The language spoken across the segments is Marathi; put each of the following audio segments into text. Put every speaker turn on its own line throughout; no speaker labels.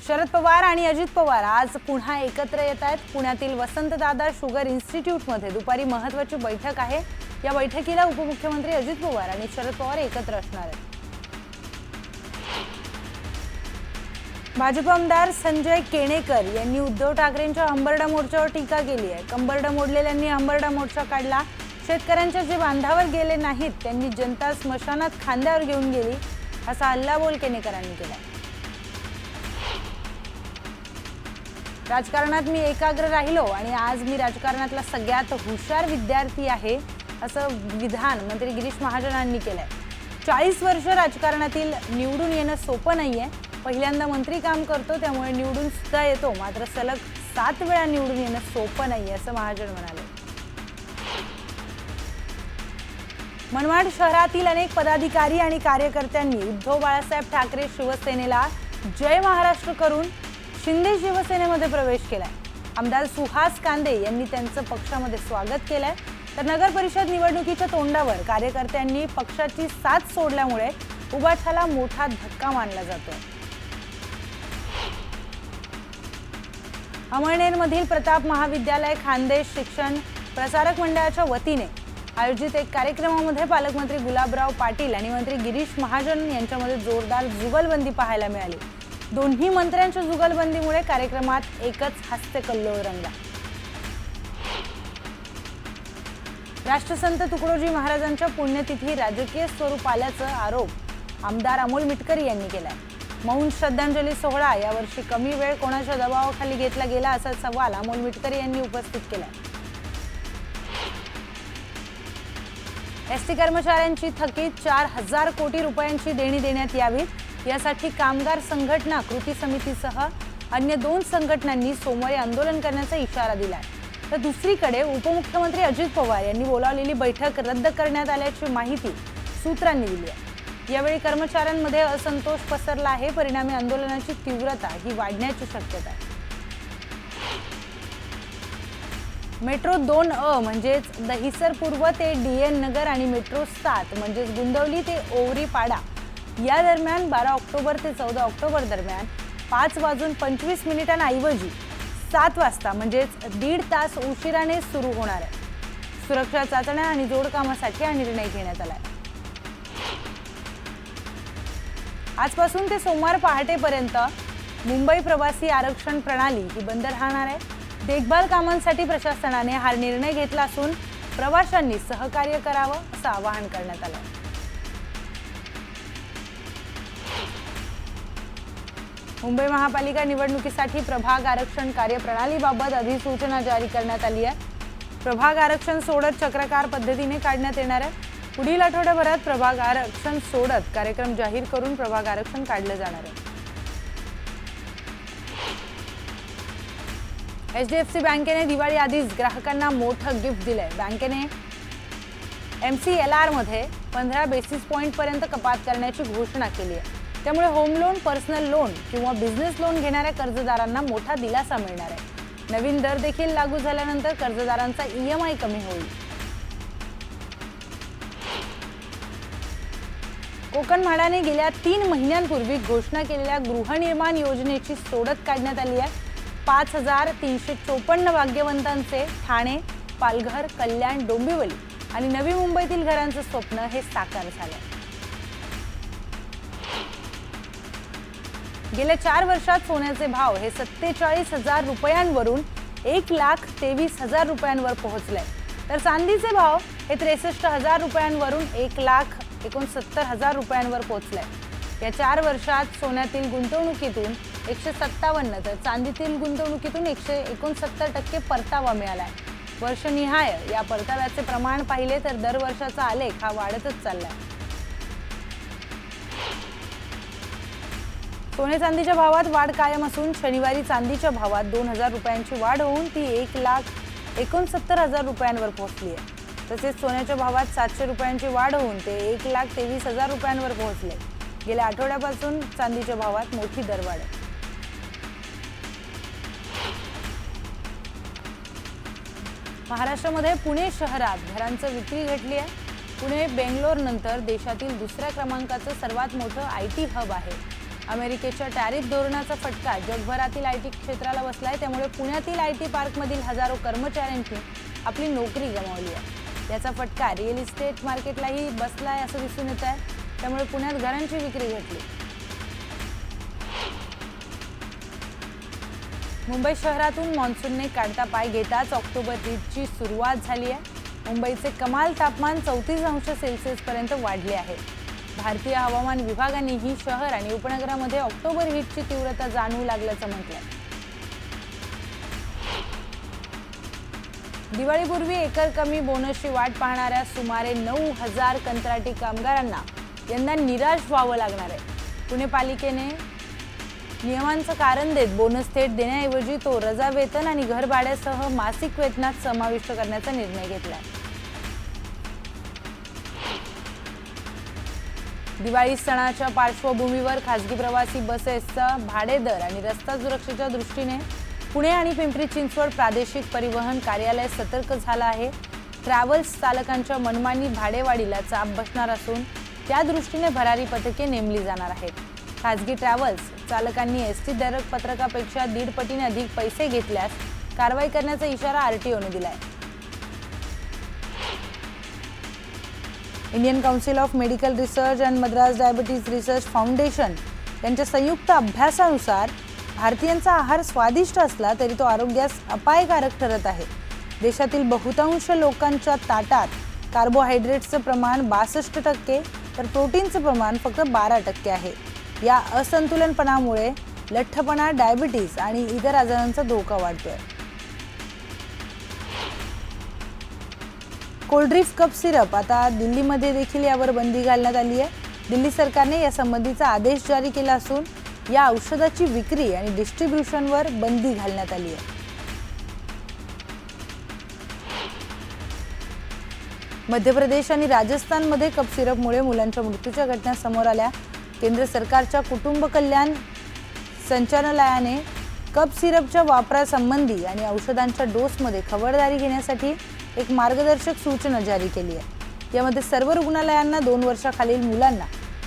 शरद पवार आणि अजित पवार आज पुन्हा एकत्र येत आहेत। पुण्यातील वसंतदादा शुगर इन्स्टिट्यूटमध्ये दुपारी महत्त्वाची बैठक आहे। या बैठकीला उपमुख्यमंत्री अजित पवार आणि शरद पवार एकत्र असणार आहेत। भाजप आमदार संजय केणेकर यांनी उद्धव ठाकरेंच्या हंबरडा मोर्चावर टीका केली आहे। कंबरडा मोडलेल्यांनी हंबरडा मोर्चा काढला। शेतकऱ्यांच्या जे बांधावर गेले नाहीत त्यांनी जनता स्मशानात खांद्यावर घेऊन गेली, असा हल्लाबोल केणेकरांनी केला। राजकारणात मी एकाग्र राहिलो आणि आज मी राजकारणातला सगळ्यात हुशार विद्यार्थी आहे, असं विधान मंत्री गिरीश महाजनांनी केलंय। 40 वर्ष राजकारणातील निवडून येणं सोपं नाहीये। पहिल्यांदा मंत्री काम करतो त्यामुळे निवडून सुद्धा येतो, मात्र सलग 7 वेळा निवडून येणं सोपं नाहीये, असं महाजन म्हणाले। मनमाड शहरातील अनेक पदाधिकारी आणि कार्यकर्त्यांनी उद्धव बाळासाहेब ठाकरे शिवसेनेला जय महाराष्ट्र करून शिंदे शिवसेनेमध्ये प्रवेश केलाय। आमदार सुहास कांदे यांनी त्यांचं पक्षामध्ये स्वागत केलंय, तर नगर परिषद निवडणुकीच्या तोंडावर कार्यकर्त्यांनी पक्षाची साथ सोडल्यामुळे उबाठाला मोठा धक्का मानला जातोय। अमळनेरमधील प्रताप महाविद्यालय खानदेश शिक्षण प्रसारक मंडळाच्या वतीने आयोजित एक कार्यक्रमामध्ये पालकमंत्री गुलाबराव पाटील आणि मंत्री गिरीश महाजन यांच्यामध्ये जोरदार जुगलबंदी पाहायला मिळाली। दोन्ही मंत्र्यांच्या जुगलबंदीमुळे कार्यक्रमात एकच हास्यकल्लोळ रंगला। राष्ट्रसंत तुकडोजी महाराजांच्या पुण्यतिथी राजकीय स्वरूप आल्याचा आरोप आमदार अमोल मिटकरी यांनी केलाय। मौन श्रद्धांजली सोहळा यावर्षी कमी वेळ कोणाच्या दबावाखाली घेतला गेला, असा सवाल अमोल मिटकरी यांनी उपस्थित केलाय। एसटी कर्मचाऱ्यांची थकीत 4000 कोटी रुपयांची देणी देण्यात यावी, यासाठी कामगार संघटना कृती समितीसह अन्य 2 संघटनांनी सोमवारी आंदोलन करण्याचा इशारा दिलाय। तर दुसरीकडे उपमुख्यमंत्री अजित पवार यांनी बोलावलेली बैठक रद्द करण्यात आल्याची माहिती सूत्रांनी दिली आहे। यावेळी कर्मचाऱ्यांमध्ये असंतोष पसरला आहे, परिणामी आंदोलनाची तीव्रता ही वाढण्याची शक्यता आहे। मेट्रो 2A म्हणजेच दहिसर पूर्व ते DN नगर आणि मेट्रो 7 म्हणजेच गुंदवली ते ओवरीपाडा या दरम्यान 12 ऑक्टोबर ते 14 ऑक्टोबर दरम्यान 5:25 ऐवजी 7 वाजता म्हणजेच 1.5 तास उशिराने सुरू होणार आहे। सुरक्षा चाचण्या आणि जोडकामासाठी हा निर्णय घेण्यात आला आहे। आजपासून ते सोमवार पहाटेपर्यंत मुंबई प्रवासी आरक्षण प्रणाली ही बंद राहणार आहे। देखभाल कामांसाठी प्रशासनाने हा निर्णय घेतला असून प्रवाशांनी सहकार्य करावं, असं आवाहन करण्यात आलं आहे। मुंबई महापालिका निवडणुकीसाठी प्रभाग आरक्षण कार्यप्रणालीबाबत अधिसूचना जारी करण्यात आली आहे। प्रभाग आरक्षण सोडत चक्रकार पद्धतीने काढण्यात येणार आहे। पुढील आठवड्याभरात प्रभाग आरक्षण सोडत कार्यक्रम जाहीर करून प्रभाग आरक्षण काढलं जाणार आहे। HDFC बँकेने दिवाळी आधीच ग्राहकांना मोठं गिफ्ट दिलंय। बँकेने MCLR मध्ये 15 बेसिस पॉइंट पर्यंत कपात करण्याची घोषणा केली आहे। त्यामुळे होम लोन, पर्सनल लोन किंवा बिझनेस लोन घेणाऱ्या कर्जदारांना मोठा दिलासा मिळणार आहे। नवीन दर देखील लागू झाल्यानंतर कर्जदारांचा EMI कमी होईल। कोकण म्हाडाने गेल्या 3 महिन्यांपूर्वी घोषणा केलेल्या गृहनिर्माण योजनेची सोडत काढण्यात आली आहे। 5354 भाग्यवंतांचे ठाणे, पालघर, कल्याण, डोंबिवली आणि नवी मुंबईतील घरांचं स्वप्न हे साकार झालंय। गेल्या 4 वर्षात सोन्याचे भाव हे 47,000 रुपयांवरून 1,23,000 रुपयांवर पोहोचले, तर चांदीचे भाव हे 63,000 रुपयांवरून 1,69,000 रुपयांवर पोहोचले। या 4 वर्षात सोन्यातील गुंतवणुकीतून 157 तर चांदीतील गुंतवणुकीतून 169% परतावा मिळालाय। वर्षनिहाय या परताव्याचे प्रमाण पाहिले तर दरवर्षाचा आलेख हा वाढतच चाललाय। सोने चांदीच्या भावात वाढ कायम असून शनिवारी चांदीच्या भावात 2,000 रुपयांची वाढ होऊन ती 1,69,000 रुपयांवर पोहोचली आहे। तसेच सोन्याच्या भावात 700 रुपयांची वाढ होऊन ते 1,23,000 रुपयांवर पोहोचले। गेल्या आठवड्यापासून चांदीच्या भावात मोठी दरवाढ आहे। महाराष्ट्रामध्ये पुणे शहरात घरांचं विक्री घटली आहे। पुणे बेंगलोर नंतर देशातील दुसऱ्या क्रमांकाचं सर्वात मोठं IT हब आहे। अमेरिकेच्या टॅरिफ धोरणाचा फटका जगभरातील आयटी क्षेत्राला बसलाय। त्यामुळे पुण्यातील आयटी पार्कमधील हजारो कर्मचाऱ्यांची आपली नोकरी गमावली आहे। याचा फटका रिअल इस्टेट मार्केटलाही बसलाय असं दिसून येत आहे। त्यामुळे पुण्यात घरांची विक्री घटली। मुंबई शहरातून मान्सूनने काढता पाय घेताच ऑक्टोबर हीटची सुरुवात झाली आहे। मुंबईचे कमाल तापमान 34 अंश सेल्सिअस पर्यंत वाढले आहे। भारतीय हवामान विभागानेही शहर आणि उपनगरामध्ये ऑक्टोबर हीटची तीव्रता जाणवू लागल्याचं म्हटलंय। दिवाळीपूर्वी एकर कमी बोनसची वाट पाहणाऱ्या सुमारे 9,000 कंत्राटी कामगारांना यंदा निराश व्हावं लागणार आहे। पुणे पालिकेने नियमांचं कारण देत बोनस थेट देण्याऐवजी तो रजा वेतन आणि घर भाड्यासह मासिक वेतनात समाविष्ट करण्याचा निर्णय घेतलाय। दिवाळी सणाच्या पार्श्वभूमीवर खासगी प्रवासी बसेसचा भाडे दर आणि रस्ता सुरक्षेच्या दृष्टीने पुणे आणि पिंपरी चिंचवड प्रादेशिक परिवहन कार्यालय सतर्क झालं आहे। ट्रॅव्हल्स चालकांच्या मनमानी भाडेवाढीला चाप बसणार असून त्या दृष्टीने भरारी पथके नेमली जाणार आहेत। खासगी ट्रॅव्हल्स चालकांनी एसटी दर पत्रकापेक्षा 1.5 पटीने अधिक पैसे घेतल्यास कारवाई करण्याचा इशारा आरटीओने दिलाय। Indian council of medical research and Madras diabetes research foundation यांच्या संयुक्त अभ्यासानुसार भारतीयांचा आहार स्वादिष्ट असला तरी तो आरोग्यास अपायकारक ठरत आहे। देशातील बहुतांश लोकांच्या ताटात कार्बोहायड्रेट्सचं प्रमाण 62% तर प्रोटीनचं प्रमाण फक्त 12% आहे। या असंतुलनपणामुळे लठ्ठपणा, डायबिटीज आणि इतर आजारांचा धोका वाढतोय। कोल्ड्रिफ्ट कप सिरप आता दिल्लीमध्ये देखील यावर बंदी घालण्यात आली आहे। दिल्ली सरकारने या संबंधीचा आदेश जारी केला असून या औषधाची विक्री आणि डिस्ट्रीब्युशनवर बंदी घालण्यात आली आहे। मध्य प्रदेश आणि राजस्थानमध्ये कप सिरपमुळे मुलांच्या मृत्यूच्या घटना समोर आल्या। केंद्र सरकारच्या कुटुंब कल्याण संचालनालयाने कप सिरपच्या वापरासंबंधी आणि औषधांच्या डोसमध्ये खबरदारी घेण्यासाठी एक मार्गदर्शक सूचना जारी केली आहे। यामध्ये सर्व रुग्णालयांना 2 वर्षाखालील मुलांना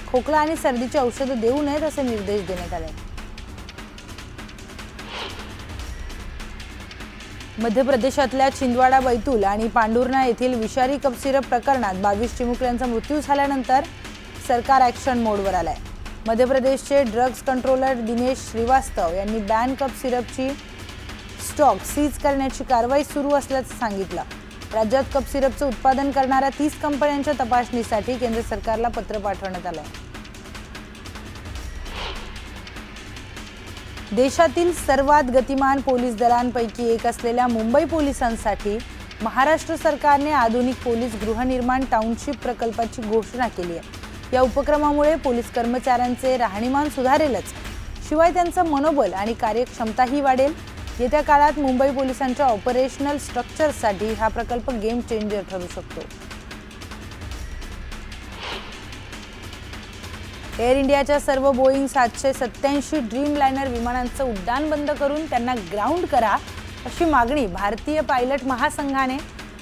खोकला आणि सर्दीची औषधं देऊ नयेत असे निर्देश देण्यात आले। मध्य प्रदेशातल्या छिंदवाडा, बैतूल आणि पांढुर्णा येथील विषारी कप सिरप प्रकरणात 22 चिमुकल्यांचा मृत्यू झाल्यानंतर सरकार ॲक्शन मोडवर आलंय। मध्य प्रदेशचे ड्रग्ज कंट्रोलर दिनेश श्रीवास्तव यांनी बॅन कप सिरपची स्टॉक सीज करण्याची कारवाई सुरू असल्याचं सांगितलं। राज्यात कप सिरपचं उत्पादन करणाऱ्या 30 कंपन्यांच्या तपासणीसाठी केंद्र सरकारला पत्र पाठवण्यात आलंय। देशातील सर्वात गतिमान पोलीस दलांपैकी एक असलेल्या मुंबई पोलिसांसाठी महाराष्ट्र सरकारने आधुनिक पोलीस गृहनिर्माण टाउनशिप प्रकल्पाची घोषणा केली आहे। या उपक्रमामुळे पोलीस कर्मचाऱ्यांचे राहणीमान सुधारेलच, शिवाय त्यांचं मनोबल आणि कार्यक्षमताही वाढेल। येत्या काळात मुंबई पोलिसांच्या ऑपरेशनल स्ट्रक्चरसाठी हा प्रकल्प गेम चेंजर ठरू शकतो। एअर इंडियाच्या सर्व बोईंग 787 ड्रीम लायनर विमानांचं उड्डाण बंद करून त्यांना ग्राउंड करा अशी मागणी भारतीय पायलट महासंघाने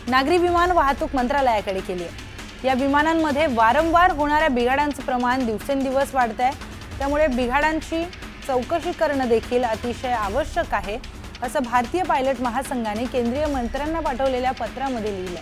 नागरी विमान वाहतूक मंत्रालयाकडे केली आहे। या विमानांमध्ये वारंवार होणाऱ्या बिघाडांचं प्रमाण दिवसेंदिवस वाढत आहे। त्यामुळे बिघाडांची चौकशी करणं देखील अतिशय आवश्यक आहे असं भारतीय पायलट महासंघाने केंद्रीय मंत्र्यांना पाठवलेल्या पत्रामध्ये लिहिलंय।